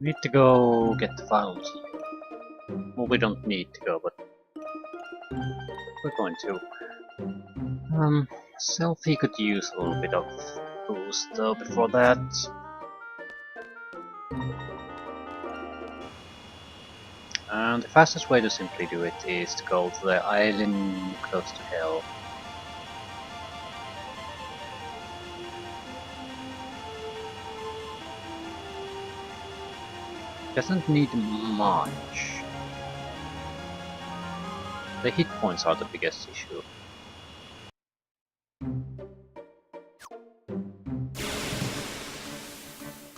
Need to go get the final key. Well, we don't need to go, but we're going to. Selfie could use a little bit of boost though before that. And the fastest way to simply do it is to go to the island close to hell. Doesn't need much. The hit points are the biggest issue.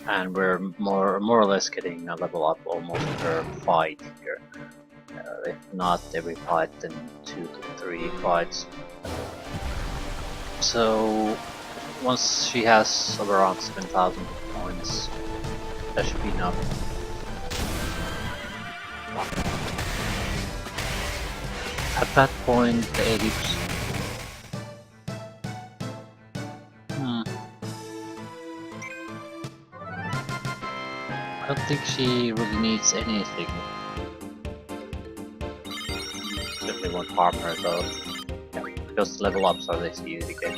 And we're more or less getting a level up almost per fight here. If not every fight, then 2 to 3 fights. So once she has around 7,000 points, that should be enough. At that point, the 80%. I don't think she really needs anything. Simply one partner though. Yeah, because level ups are this easy to get.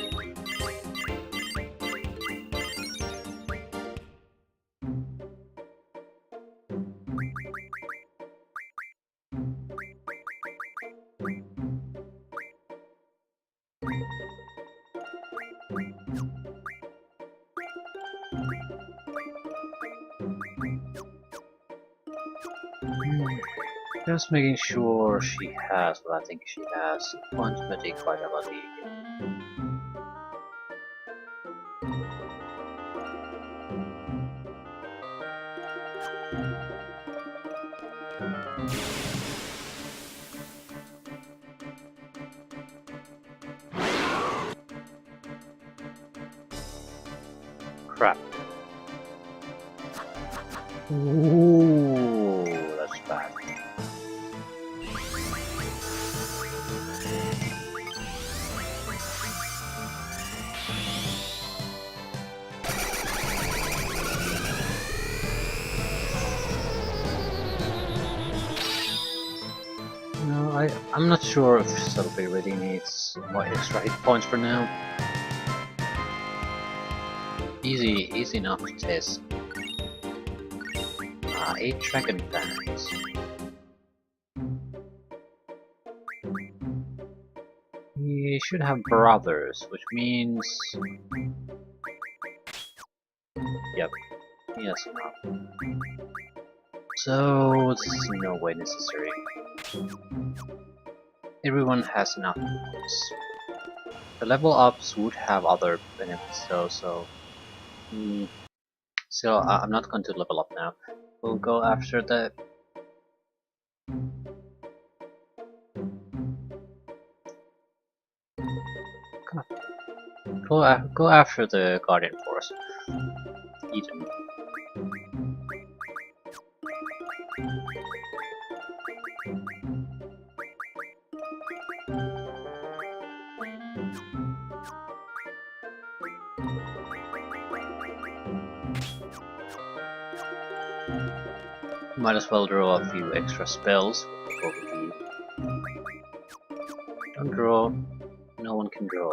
Just making sure she has what I think she has. Quantum Vitality. Crap. Ooh, that's bad. No, I'm not sure if Selby really needs more extra hit points for now. Easy enough to test. 8 dragon planets. He should have brothers, which means... Yep, he has enough. So, this is in no way necessary. Everyone has enough points. The level ups would have other benefits though, so... So, I'm not going to level up now. We'll go after the... Go after the Guardian Force. Eden. Might as well draw a few extra spells. Don't draw. No one can draw.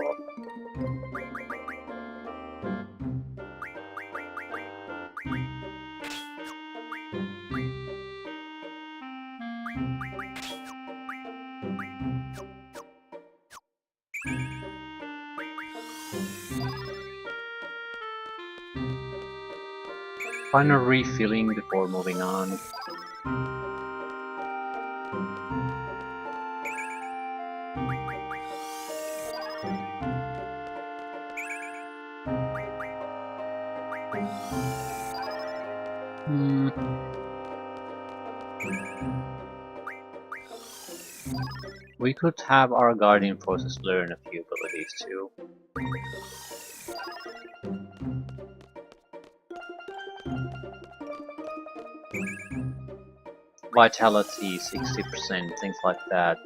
Final refilling before moving on. We could have our Guardian Forces learn a few abilities too. Vitality 60%, things like that.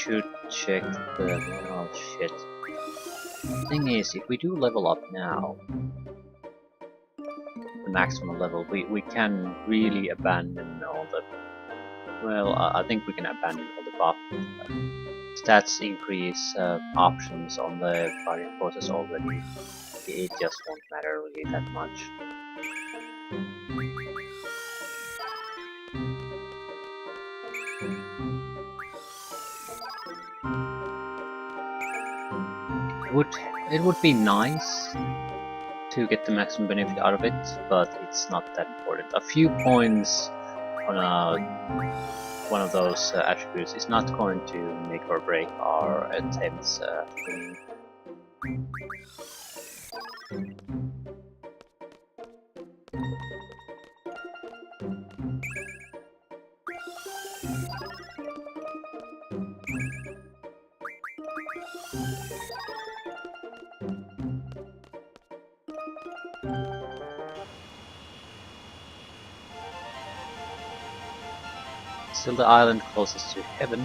should check the... oh shit. Thing is, if we do level up now, the maximum level, we can really abandon all the... well, I think we can abandon all the buff. Stats increase options on the Guardian Forces already. It just won't matter really that much. It would be nice to get the maximum benefit out of it, but it's not that important. A few points on one of those attributes is not going to make or break our attempts at winning. Still the island closest to heaven.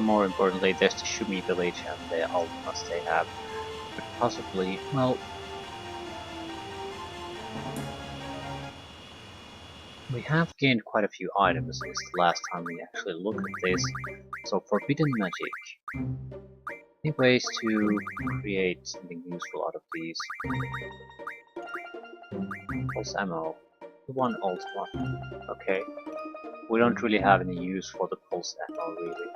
More importantly, there's the Shumi village and the Ultimas they have. But possibly, well... we have gained quite a few items since the last time we actually looked at this. So forbidden magic. Any ways to create something useful out of these? Pulse ammo. The one Ultima. Okay. We don't really have any use for the pulse ammo, really.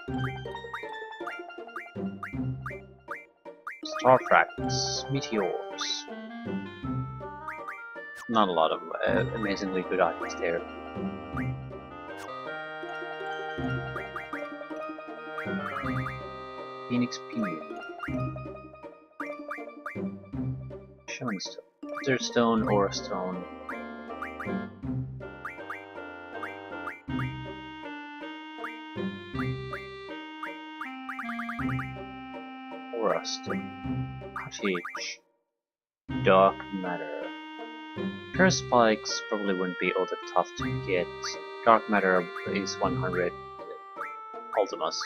Star fragments, meteors. Not a lot of amazingly good items there. Phoenix Pinion. Shaman Stone. Wither Stone, Aura Stone. Aura Stone. Cottage. Dark Matter. Pair spikes probably wouldn't be all that tough to get. Dark Matter is 100 Ultimas.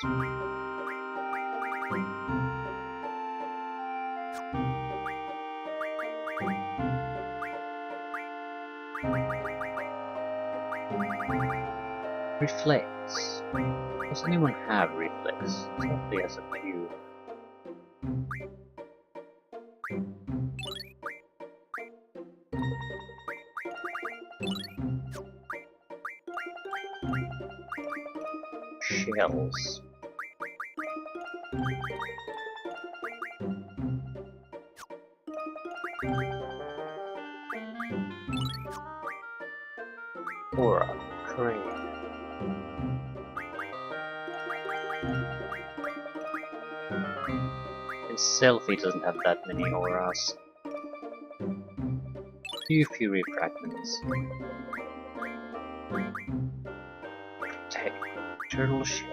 Reflex. Does anyone have Reflex? Somebody has a few. Shells. Aura. Crane. And Selfie doesn't have that many auras. Few Fury fragments. Protect. Turtle shell.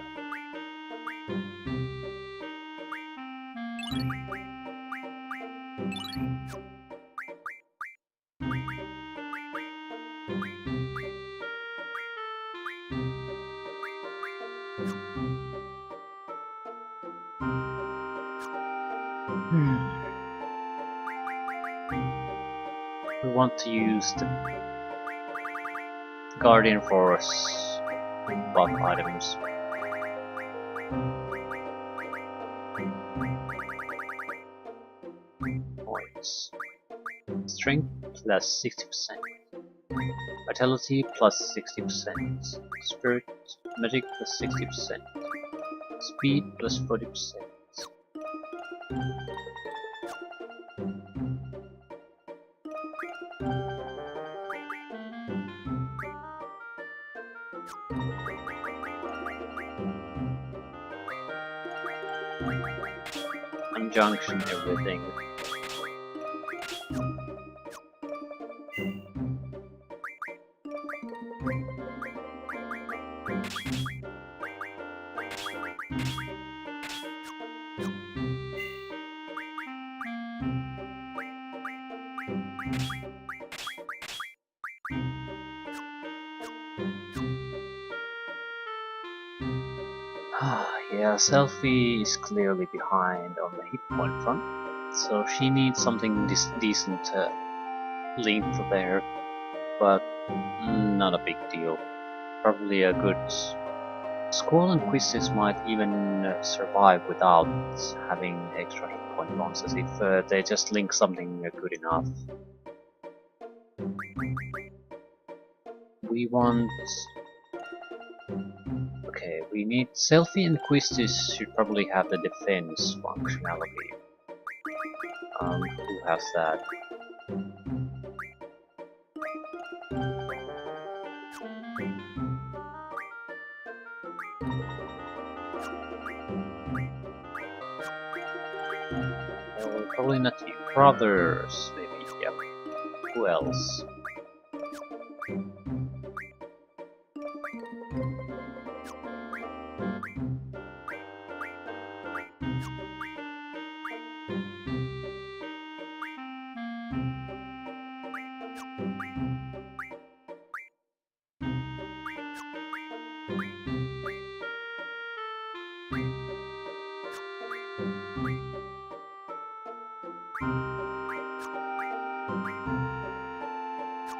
We want to use the Guardian Force buff items. Points. Strength plus 60%. Vitality plus 60%. Spirit Magic plus 60%. Speed plus 40%. Conjunction everything. yeah, Selfie is clearly behind on the hit point front, so she needs something decent length there, but not a big deal. Probably a good Squall and Quistis might even survive without having extra hit point bonuses if they just link something good enough. We want... Okay, we need Selfie and Quistis should probably have the defense functionality. Who has that? Probably not you. Brothers, maybe, yep. Who else?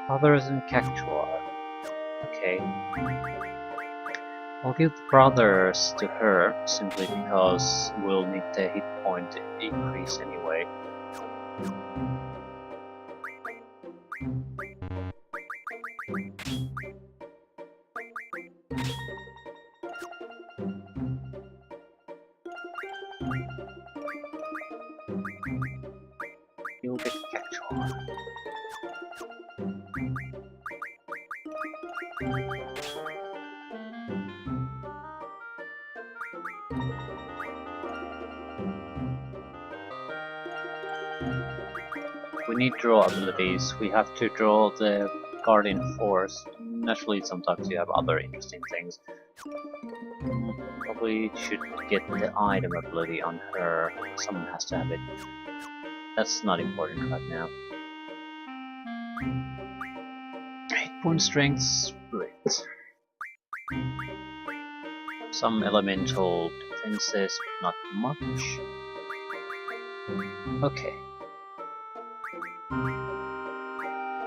Brothers and Cactuar. Okay. I'll give the brothers to her, simply because we'll need the hit point increase anyway. You'll get Cactuar. We need draw abilities. We have to draw the Guardian Force. Naturally, sometimes you have other interesting things. Probably should get the item ability on her. Someone has to have it. That's not important right now. Hit point strength split. Some elemental defenses, but not much. Okay.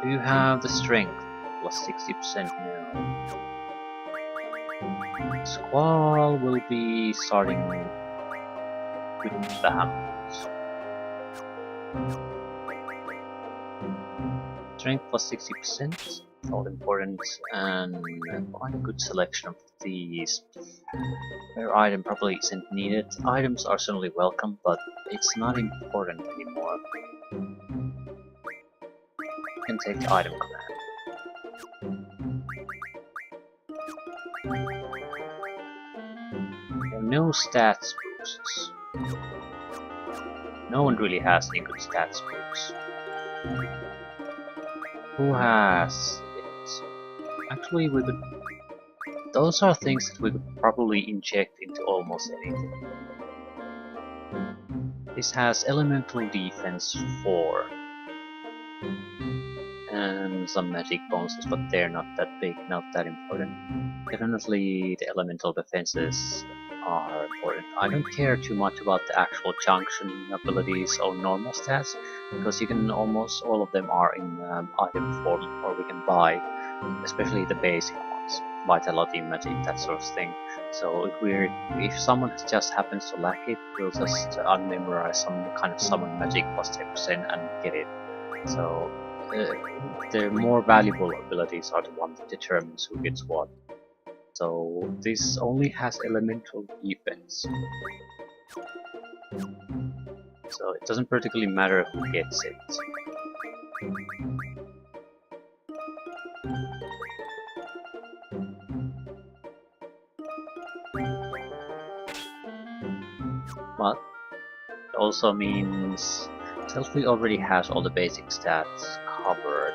You have the strength, plus 60% now. Squall will be starting with the hammers. Strength plus 60%, all important, and quite a good selection of these. Rare item probably isn't needed. Items are certainly welcome, but it's not important anymore. You can take the item command. There are no stats boosts. No one really has any good stats boosts. Who has it? Actually, we could... Those are things that we could probably inject into almost anything. This has elemental defense 4. And some magic bonuses, but they're not that big, not that important. Definitely the elemental defenses are important. I don't care too much about the actual junction abilities or normal stats, because you can almost all of them are in item form, or we can buy, especially the basic ones, vitality, magic, that sort of thing. So if someone just happens to lack it, we'll just unmemorize some kind of summon magic plus 10% and get it. So the more valuable abilities are the one that determines who gets what. So this only has elemental defense. So it doesn't particularly matter who gets it. But it also means Selfie already has all the basic stats covered.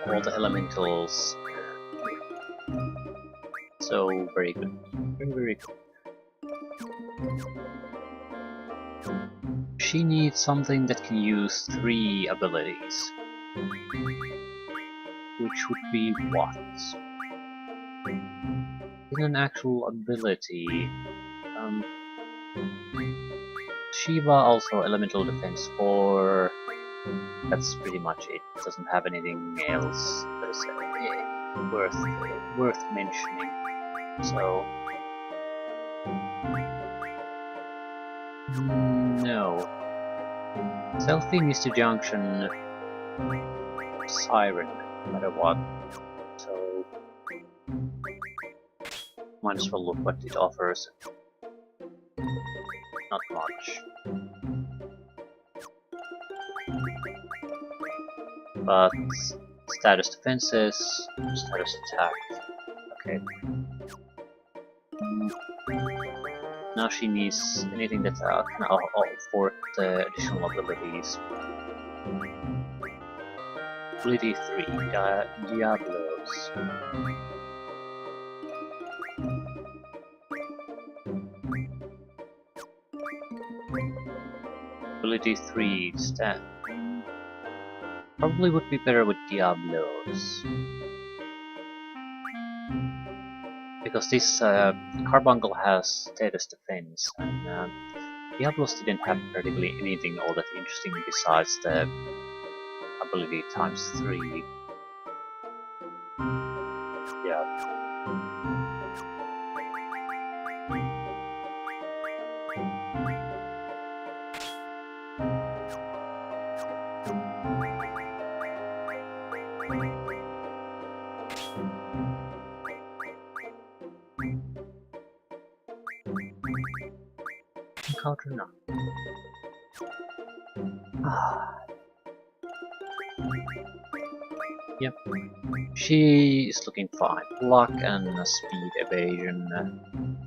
All the elementals. So very good. Very good. She needs something that can use 3 abilities. Which would be what? in an actual ability, Shiva also elemental defense 4. That's pretty much it. It doesn't have anything else that is worth mentioning. So no. Stealthy Misty Junction, Siren, no matter what. So might as well look what it offers. Not much. But status defenses, status attack. Okay. Now she needs anything that can afford the additional abilities. Ability 3, Diablos. Ability 3, Stat. Probably would be better with Diablos. Because this Carbuncle has status defense, and Diablos didn't have practically anything all that interesting besides the ability times 3. Yeah. Encounter now. Yep. She is looking fine. Luck and speed evasion.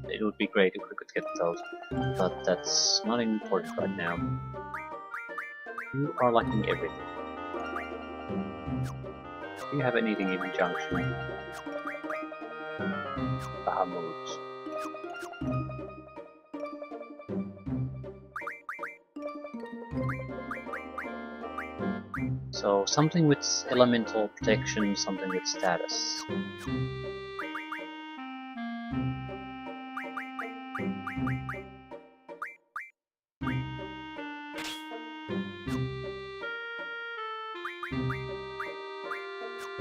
It would be great if we could get those, but that's not important right now. You are lacking everything. Do you have anything in junction? Bahamut. So something with elemental protection, something with status.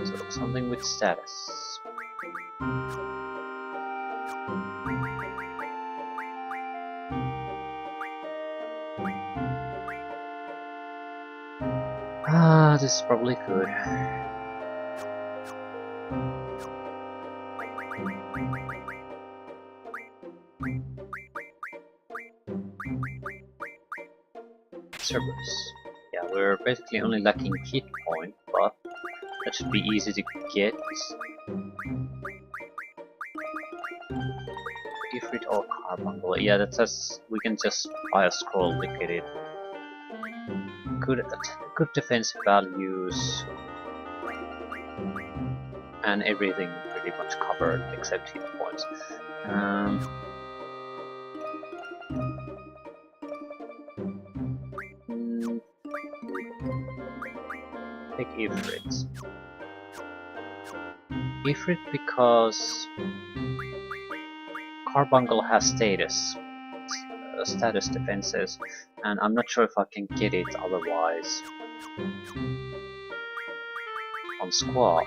So something with status. This is probably good. Cerberus. Yeah, we're basically only lacking hit point, but that should be easy to get. Ifrit or Carbuncle. Yeah, that's we can just buy a scroll to get it. Good defensive values, and everything pretty much covered except hit points. Take Ifrit. Ifrit because Carbuncle has status defenses, and I'm not sure if I can get it otherwise on Squad.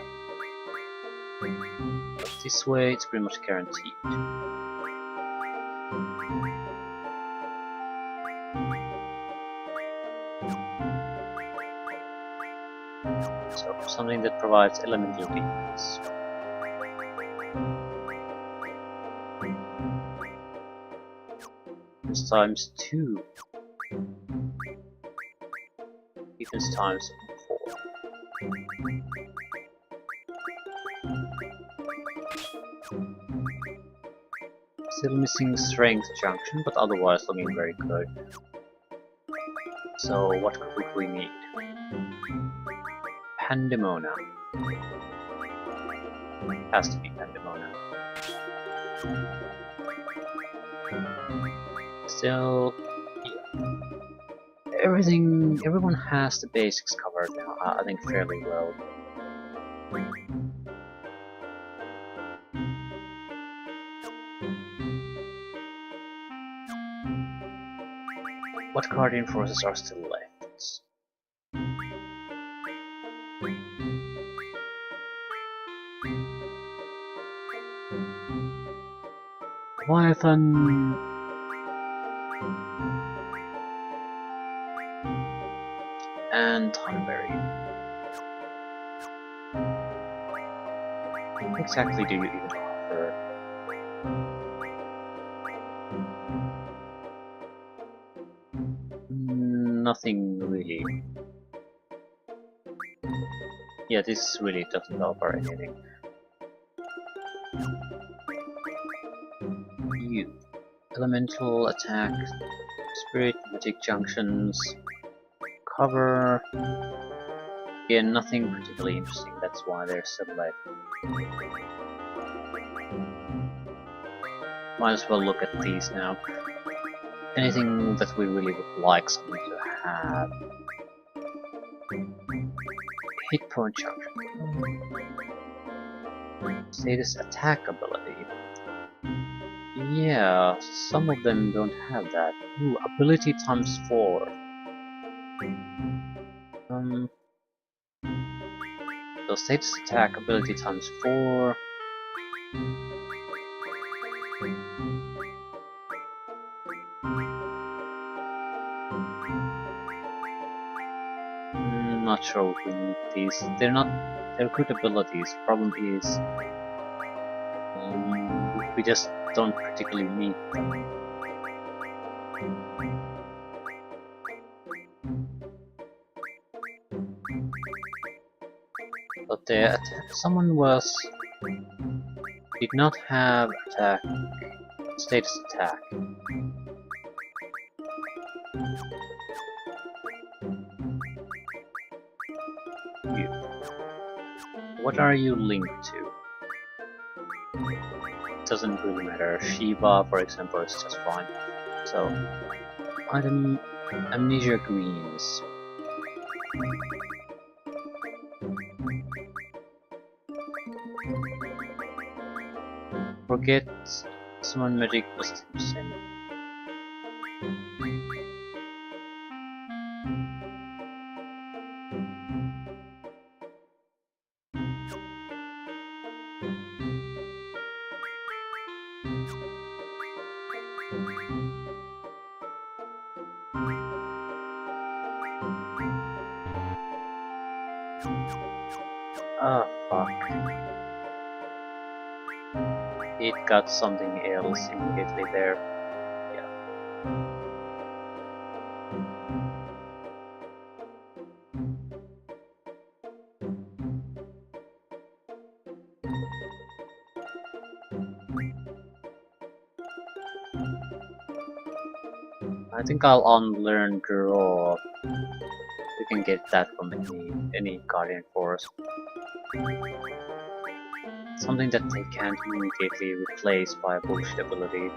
But this way it's pretty much guaranteed. So something that provides elemental defense. Defense times 2. Defense times 4. Still missing strength junction, but otherwise looking very good. So what could we need? Pandemona. Has to be Pandemona. Still, yeah. Everyone has the basics covered now, I think fairly well. What Guardian forces are still left? Leviathan. And Thornberry. What exactly do you even offer? Nothing really. Yeah, this really doesn't offer anything. You. Elemental attack, spirit, magic junctions, cover. Yeah, nothing particularly interesting, that's why they're still left. Might as well look at these now. Anything that we really would like someone to have. Hit point junction. Status attack ability. Yeah, some of them don't have that. Ooh, ability times 4. So status attack ability times 4. Not sure if we need these. They're good abilities. Problem is, we just don't particularly need them. But someone did not have attack, status attack. You. What are you linked to? It doesn't really matter. Shiva, for example, is just fine. So, item amnesia greens. Forget summon magic plus 10%. Ah, fuck. It got something else immediately there. Yeah. I think I'll unlearn draw. You can get that from any Guardian Force. Something that they can't immediately replace by a bullshit ability.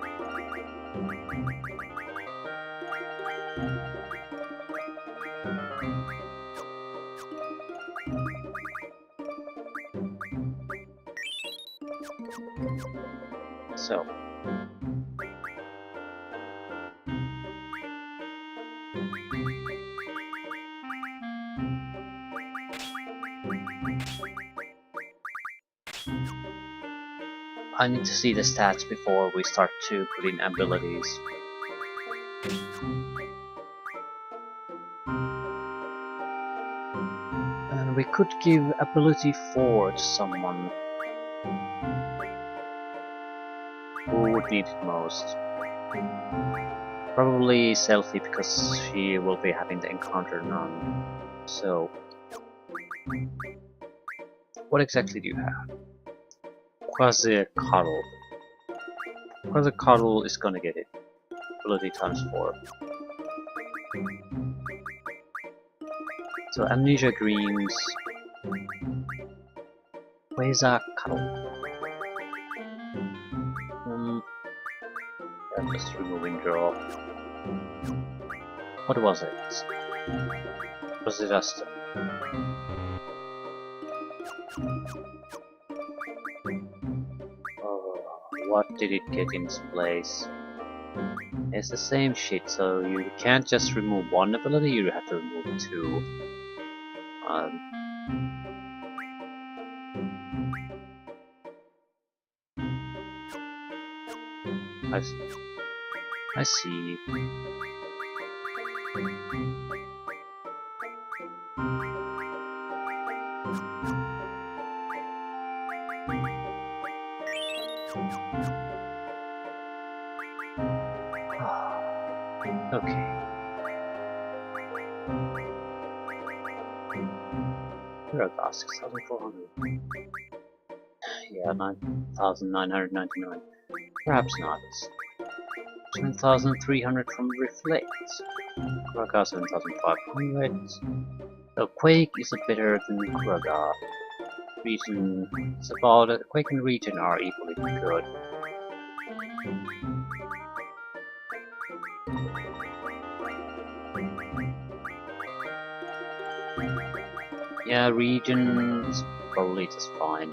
So. I need to see the stats before we start to put in abilities. And we could give ability 4 to someone who would need it most. Probably Selphie, because she will be having the encounter none. So, what exactly do you have? Quasi-Cuddle. Quasi-Cuddle is gonna get it. Ability times 4. So Amnesia Greens. Quasi-Cuddle. I'm just removing draw. What was it? Was it just... what did it get in its place? It's the same shit, so you can't just remove one ability, you have to remove two. I see. Okay. Kuragawa 6,400. Yeah, 9,999. Perhaps not. 7,300 from Reflect. Kuragawa 7,500. So Quake is better than Kuragawa. Region is about it. Quake and Region are equally good. Yeah, Region's probably just fine.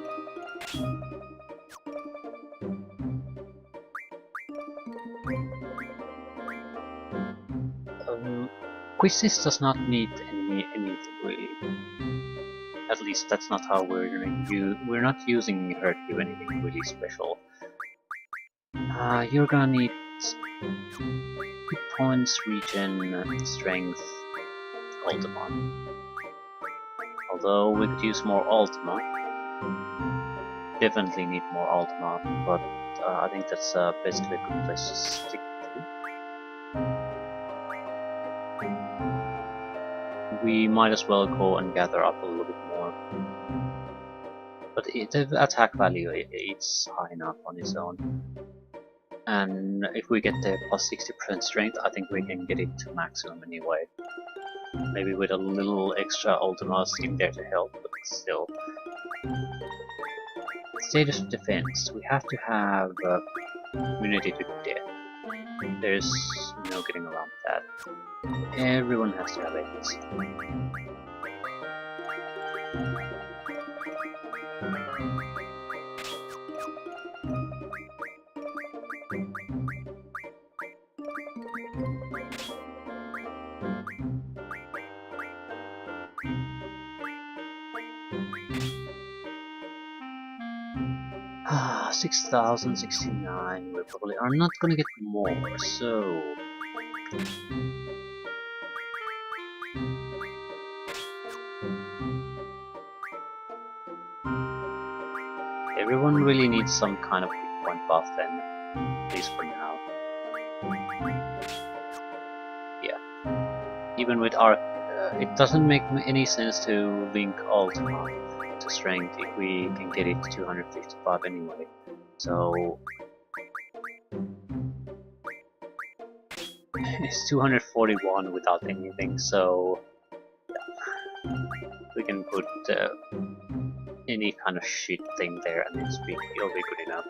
Quizzes does not need anything really. At least that's not how we're not using her to do anything really special. You're gonna need hit points, regen, strength, Ultima. Although we could use more Ultima. Definitely need more Ultima, but I think that's basically a good place to stick to. We might as well go and gather up a little bit more. But the attack value, it's high enough on its own. And if we get the plus 60% strength, I think we can get it to maximum anyway. Maybe with a little extra Ultimas in there to help, but still. Status of defense. We have to have immunity to death. There's no getting around that. Everyone has to have it. Ah, 6,069. We probably are not gonna get more, so. Everyone really needs some kind of hit point buff then, at least for now. Yeah. Even with Arc, it doesn't make any sense to link Ultima to strength if we can get it to 255 anyway. So it's 241 without anything, so yeah. We can put any kind of shit thing there and it'll be good enough.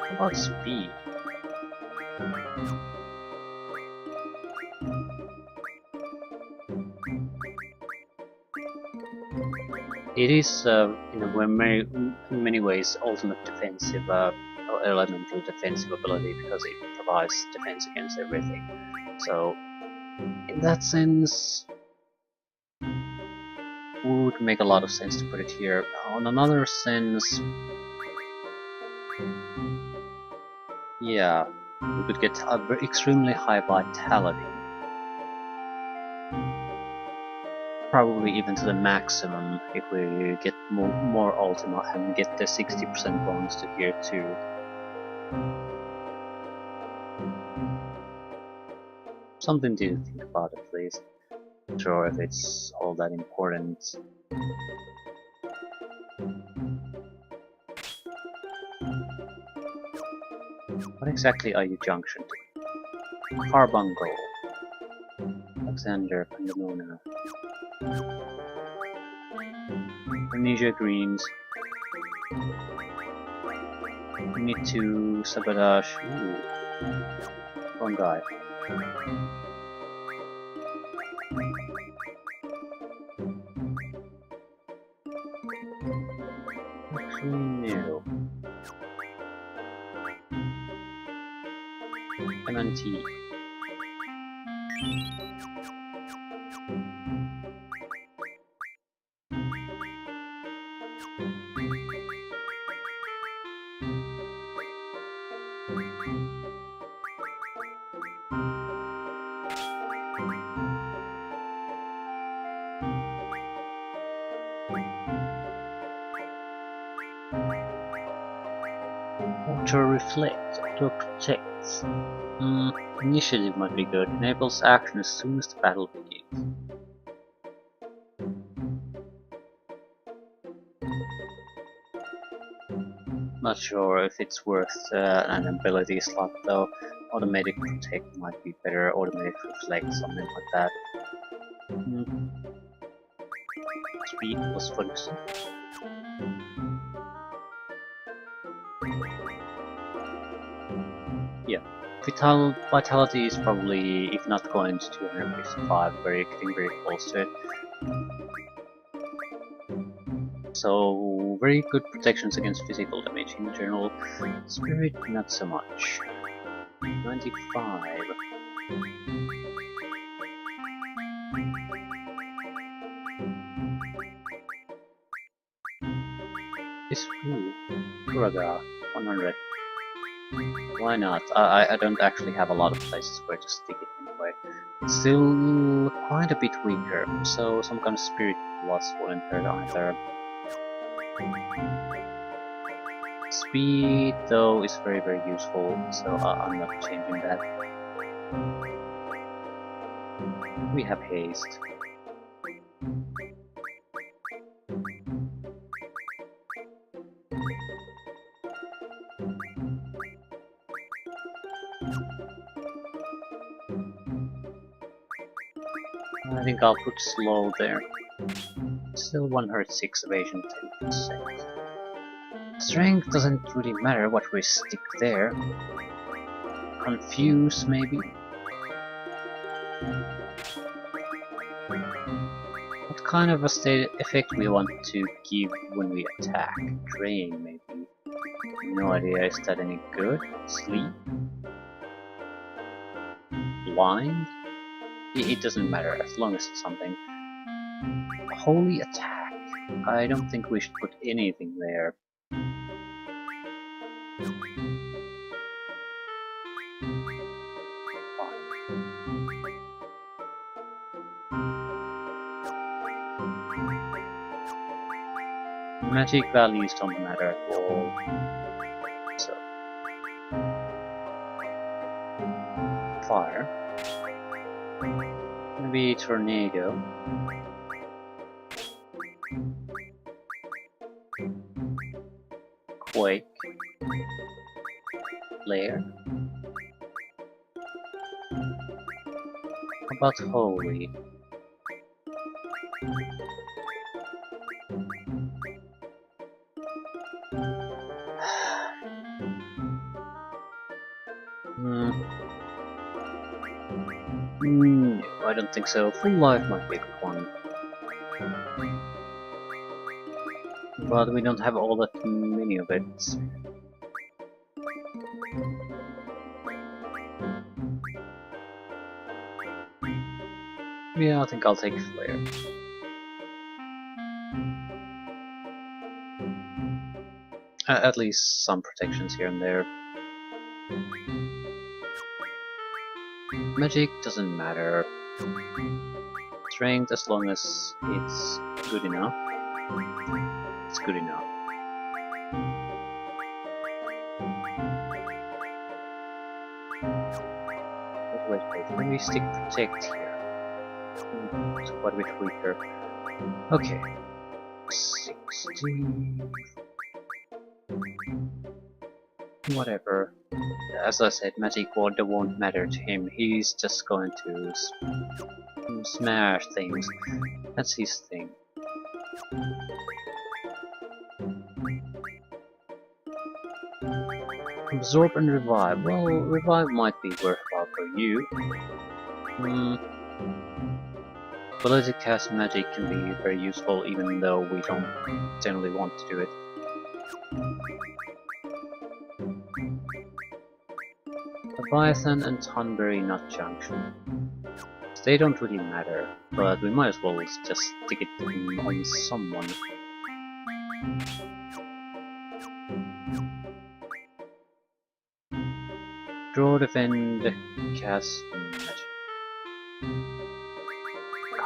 How about speed? It is in many ways ultimate defensive or elemental defensive ability because it provides defense against everything. So in that sense, would make a lot of sense to put it here. On another sense, yeah, we could get extremely high vitality. Probably even to the maximum if we get more Ultima and get the 60% bonus to here too. Something to think about at least. Not sure if it's all that important. What exactly are you junctioned to? Carbuncle. Alexander Pandemona. Amnesia Greens. We need to sabotage. Ooh. One guy. No. MNT. Auto reflect, auto protect. Initiative might be good. Enables action as soon as the battle begins. Not sure if it's worth an ability slot though. Automatic protect might be better. Automatic reflect, something like that. Speed plus 40%. Yeah. Vitality is probably, if not going to 255, getting very close to it. So, very good protections against physical damage in general. Spirit, not so much. 95. This Kuraga, 100. Why not? I don't actually have a lot of places where to stick it anyway. It's still quite a bit weaker, so some kind of spirit plus wouldn't hurt either. Speed though is very useful, so I'm not changing that. We have haste. I think I'll put slow there. Still 106 evasion, 10%. Strength doesn't really matter what we stick there. Confuse, maybe? What kind of a state effect we want to give when we attack? Drain, maybe? No idea, is that any good? Sleep? Blind? It doesn't matter, as long as it's something. Holy attack. I don't think we should put anything there. Magic values don't matter at all. So. Fire. Maybe tornado. Quake. Flare. How about holy? No, I don't think so. Full life might be a good one. But we don't have all that many of it. Yeah, I think I'll take Flare. At least some protections here and there. Magic doesn't matter. Strength, as long as it's good enough. It's good enough. Wait, let me stick protect here. It's quite a bit weaker. Okay. 60. Whatever. As I said, Magic Wand won't matter to him. He's just going to smash things. That's his thing. Absorb and revive. Well, revive might be worthwhile for you. Ability to cast magic can be very useful, even though we don't generally want to do it. Leviathan and Tonberry Nut Junction. They don't really matter, but we might as well just stick it on someone. Draw, defend, cast, magic.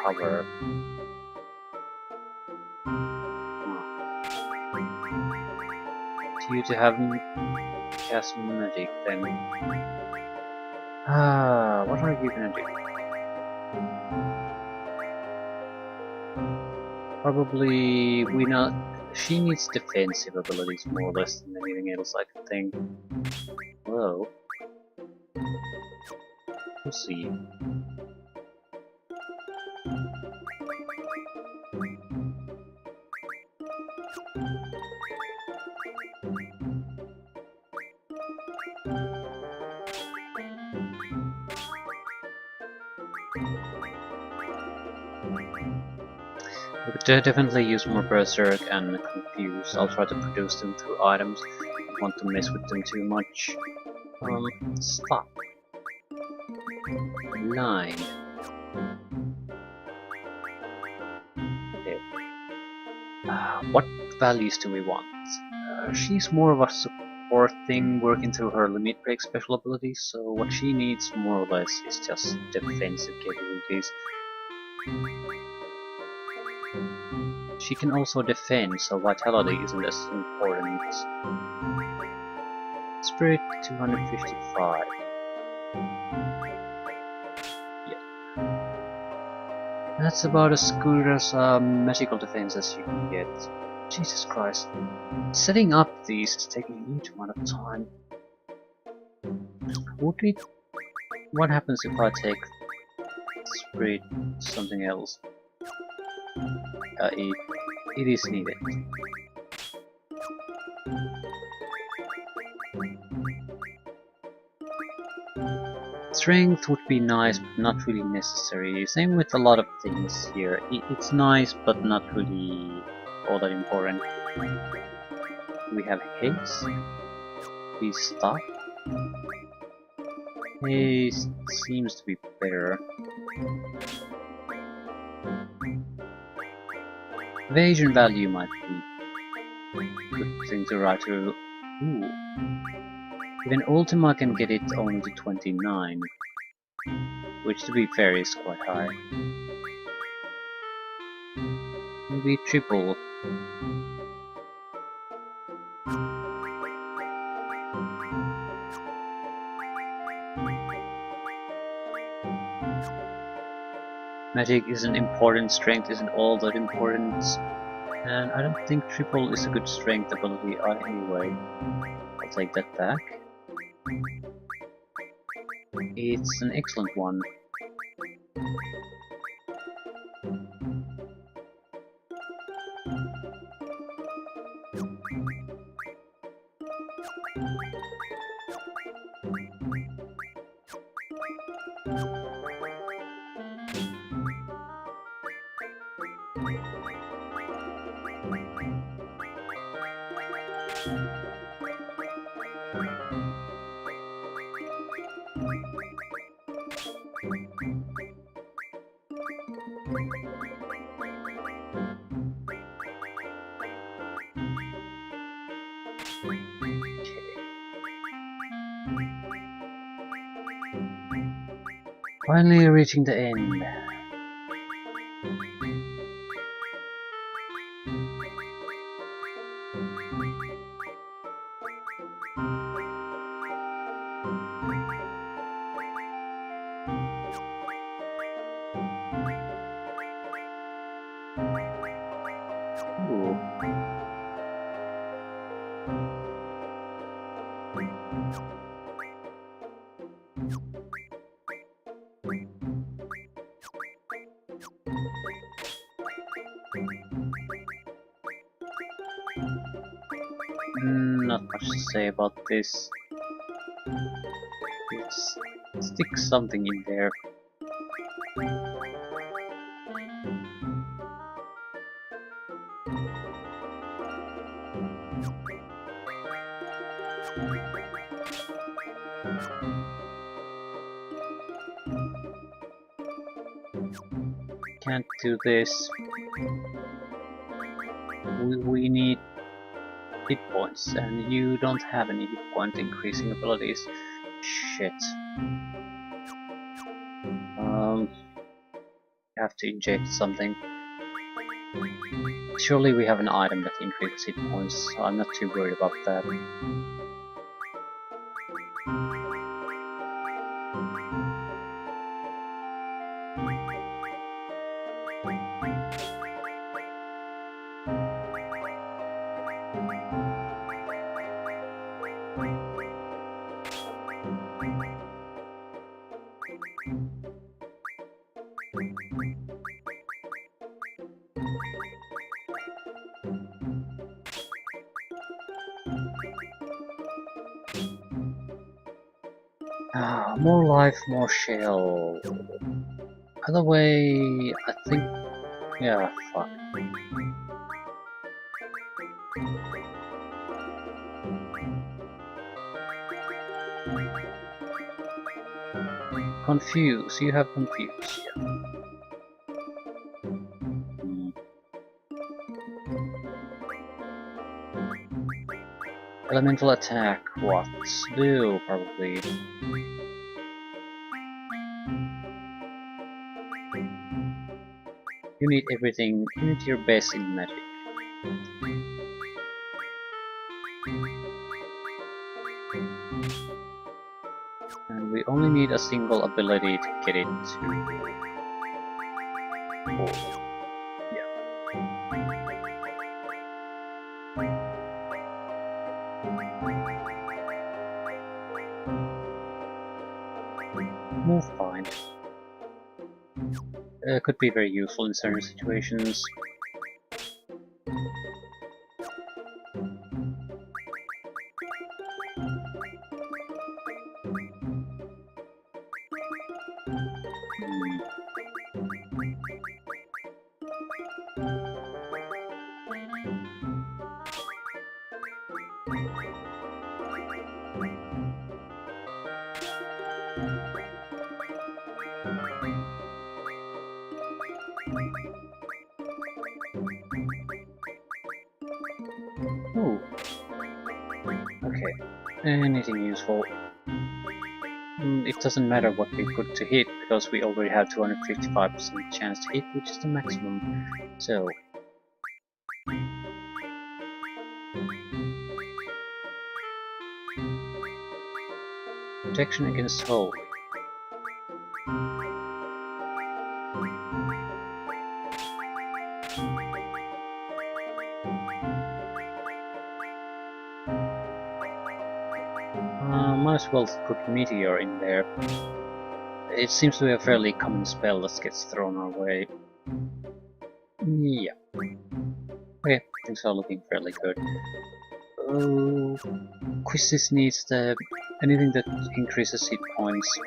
Cover. You to have cast magic then. What are you gonna do? Probably we not. She needs defensive abilities more or less than anything else, I can think. Whoa. We'll see. We could definitely use more Berserk and Confuse. I'll try to produce them through items. I don't want to mess with them too much. Stop. Line. Okay. What values do we want? She's more of a support thing working through her limit break special abilities, so what she needs more or less is just defensive capabilities. She can also defend, so vitality isn't as important. Spirit 255. Yeah. That's about as good as magical defense as you can get. Jesus Christ. Setting up these is taking a huge amount of time. What happens if I take Spirit something else? It is needed. Strength would be nice, but not really necessary. Same with a lot of things here. It's nice, but not really all that important. We have haste. We stop. Haste seems to be better. Evasion value might be a good thing to write to. Ooh. Even Ultima can get it only to 29, which to be fair is quite high. Maybe triple. Magic isn't important, strength isn't all that important, and I don't think triple is a good strength ability anyway. I'll take that back. It's an excellent one. Finally reaching the end. Ooh. Not much to say about this. Let's stick something in there. Can't do this. We need hit points, and you don't have any hit point increasing abilities. Shit. Have to inject something. Surely we have an item that increases hit points, so I'm not too worried about that. More life, more shell. Other way, I think... yeah, fuck. Confuse, you have confuse, yeah. Elemental attack, what? Do, probably. You need everything, you need your best in magic. And we only need a single ability to get it to... oh. Yeah. Move fine. Could be very useful in certain situations. Ooh. Okay. Anything useful. It doesn't matter what we put to hit, because we already have 255% chance to hit, which is the maximum. So... protection against holy. Might as well put Meteor in there. It seems to be a fairly common spell that gets thrown our way. Yeah. Okay, things are looking fairly good. Quizzes needs the... anything that increases hit points.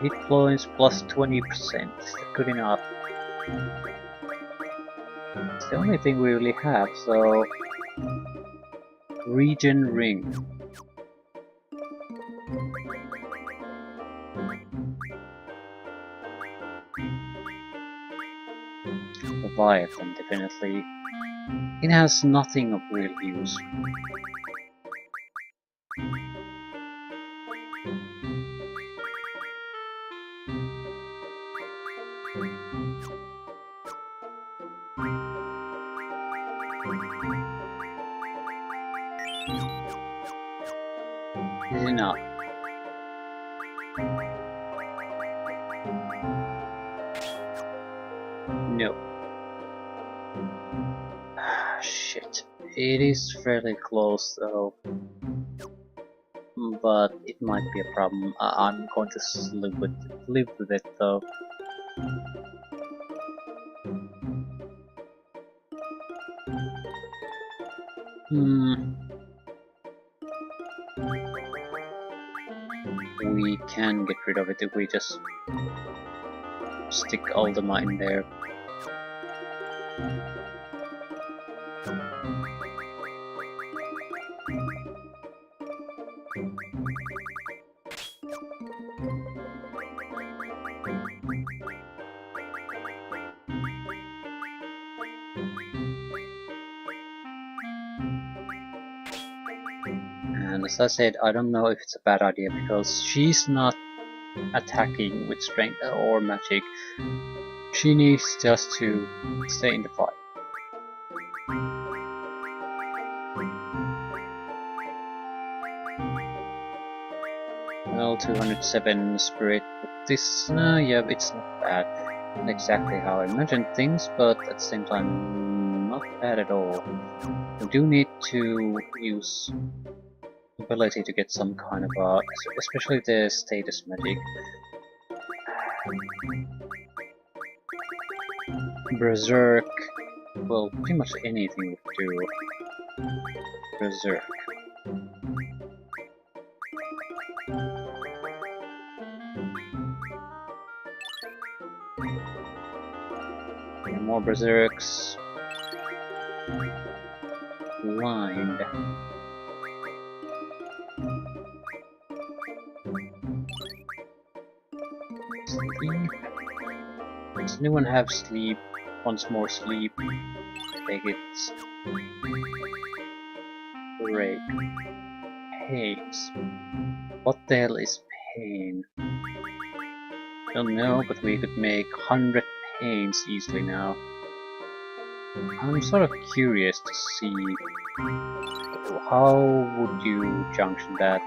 Hit points plus 20%. Is that good enough? It's the only thing we really have, so... Regen Ring. Leviathan, definitely. It has nothing of real use. Is enough. No. Shit. It is fairly close though. But it might be a problem. I'm going to live with it though. we can get rid of it if we just stick Ultima in there. And as I said, I don't know if it's a bad idea because she's not attacking with strength or magic. She needs just to stay in the fight. Well, 207 spirit, but this, yeah, it's not bad. Not exactly how I imagined things, but at the same time, not bad at all. We do need to use ability to get some kind of especially the status magic. Berserk, well, pretty much anything would do. Berserk. More berserks. Blind. Sleep. Does anyone have sleep? Once more sleep. Take it. Break. Haze. What the hell is pain? Don't know, but we could make 100 pains easily now. I'm sort of curious to see how would you junction that.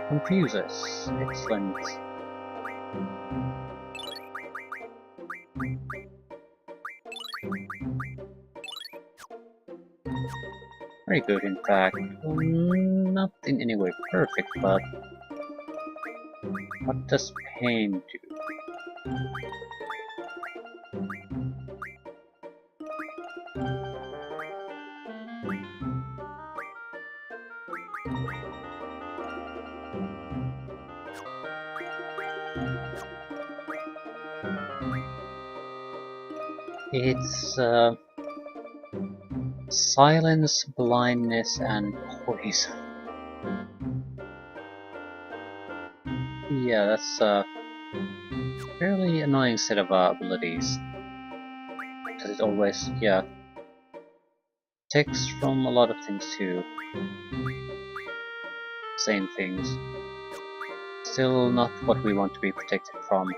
Confuse us. Excellent. Very good, in fact. Not in any way perfect, but what does pain do? It's silence, blindness, and poison. Yeah, that's a fairly annoying set of abilities. Because it always, yeah, takes from a lot of things too. Same things. Still not what we want to be protected from.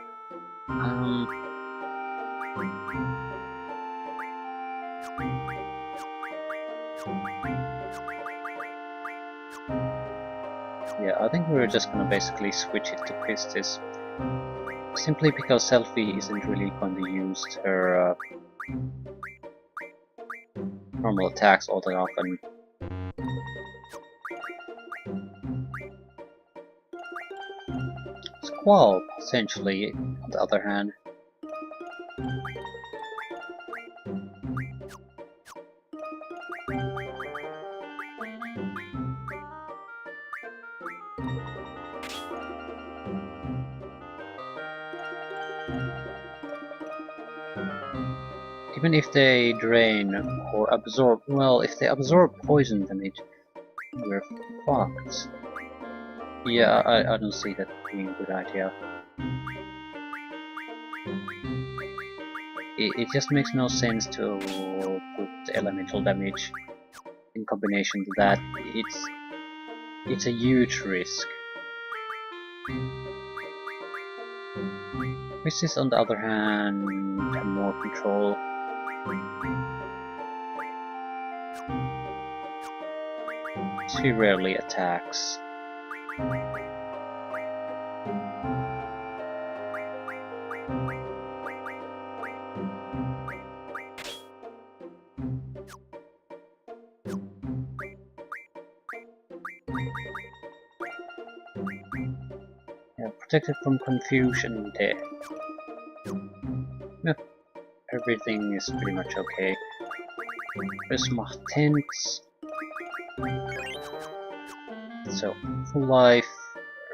Yeah, I think we're just gonna basically switch it to Pistis. Simply because Selphie isn't really going to use her normal attacks all that often. Squall, essentially, on the other hand. Even if they drain or absorb, well, if they absorb poison damage, we're fucked. Yeah, I don't see that being a good idea. It just makes no sense to put elemental damage in combination to that. It's a huge risk. Pistis, on the other hand, have more control. She rarely attacks. Yeah, protected from confusion and death. Yeah, everything is pretty much okay. There's more tints. So, full life,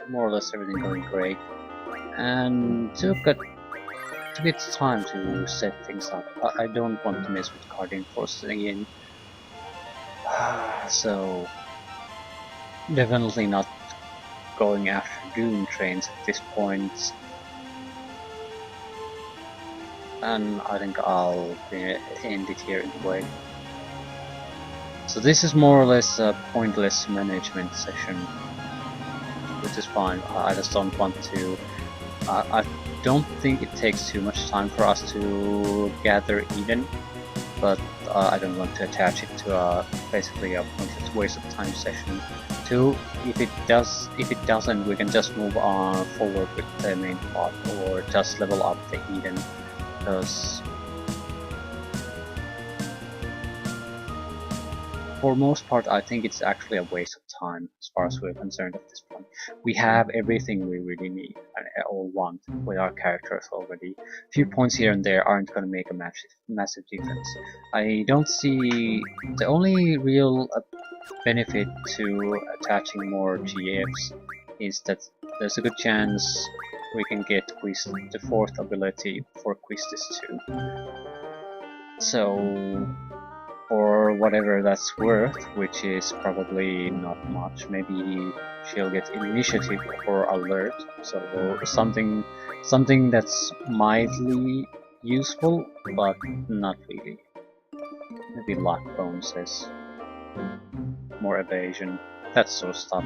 more or less everything going great. And took its time to set things up. I don't want to mess with Guardian Forces again. So, definitely not going after Doom trains at this point. And I think I'll end it here anyway. So this is more or less a pointless management session, which is fine. I just don't want to. I don't think it takes too much time for us to gather Eden, but I don't want to attach it to basically a pointless waste of time session. Two, if it doesn't, we can just move on forward with the main plot or just level up the Eden, because for most part I think it's actually a waste of time as far as we're concerned at this point. We have everything we really need or want with our characters already. A few points here and there aren't going to make a massive difference. I don't see the only real benefit to attaching more GFs is that there's a good chance we can get the fourth ability for Quistis 2. So, for whatever that's worth, which is probably not much, maybe she'll get initiative or alert, so something that's mildly useful, but not really. Maybe luck bonuses, more evasion, that sort of stuff.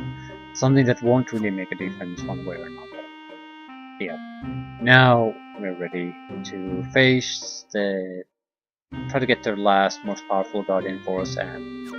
Something that won't really make a difference one way or another. Yeah. Now we're ready to face try to get their last most powerful Guardian Force and